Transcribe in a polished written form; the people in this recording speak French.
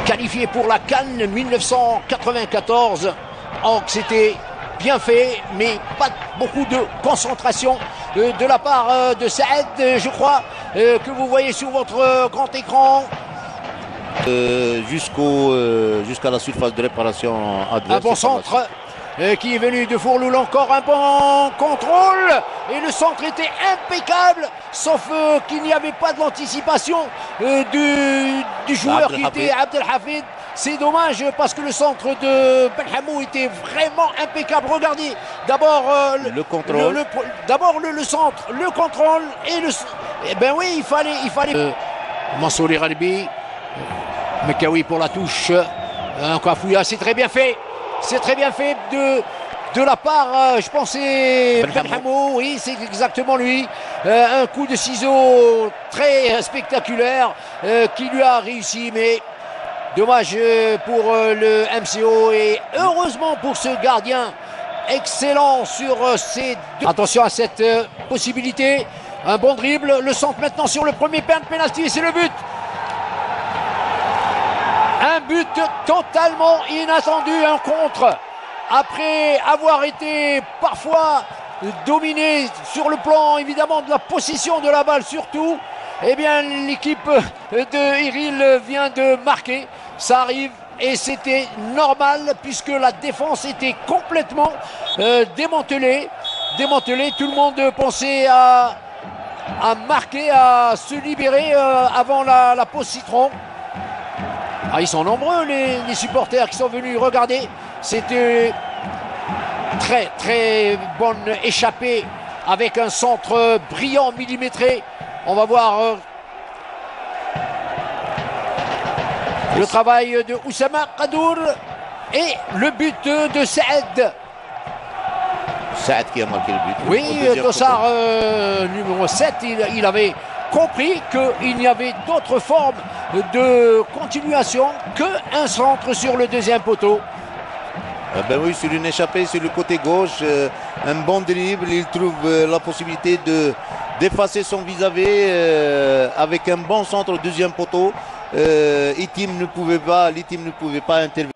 qualifié pour la CAN 1994. Or, c'était bien fait, mais pas beaucoup de concentration de la part de Saad, je crois, que vous voyez sur votre grand écran. Jusqu'à la surface de réparation adverse. Un bon centre qui est venu de Fourloul, encore un bon contrôle, et le centre était impeccable, sauf qu'il n'y avait pas de l'anticipation du joueur qui était Abdelhafid. C'est dommage parce que le centre de Belhamou était vraiment impeccable. Regardez d'abord le contrôle, d'abord le centre, le contrôle et le. Eh ben oui, il fallait. Mansouri Ralbi, Mekawi pour la touche. Un Kafouya, c'est très bien fait. C'est très bien fait de la part, je pensais, Belhamou, oui, c'est exactement lui. Un coup de ciseau très spectaculaire qui lui a réussi, mais dommage pour le MCO et heureusement pour ce gardien excellent sur ces deux. Attention à cette possibilité. Un bon dribble, le centre maintenant sur le premier penalty et c'est le but. Un but totalement inattendu, un contre. Après avoir été parfois dominé sur le plan évidemment de la possession de la balle surtout, eh bien l'équipe de Iril vient de marquer. Ça arrive et c'était normal puisque la défense était complètement démantelée. Tout le monde pensait à marquer, à se libérer avant la pause citron. Ah, ils sont nombreux les supporters qui sont venus regarder. C'était très très bonne échappée avec un centre brillant millimétré. On va voir le travail de Oussama Qadour et le but de Saad. Saad qui a marqué le but. Oui, Dossard numéro 7, il avait compris qu'il n'y avait d'autre forme de continuation qu'un centre sur le deuxième poteau. Ben oui, sur une échappée sur le côté gauche, un bon dribble, il trouve la possibilité d'effacer son vis-à-vis avec un bon centre au deuxième poteau. L'Itim ne pouvait pas intervenir.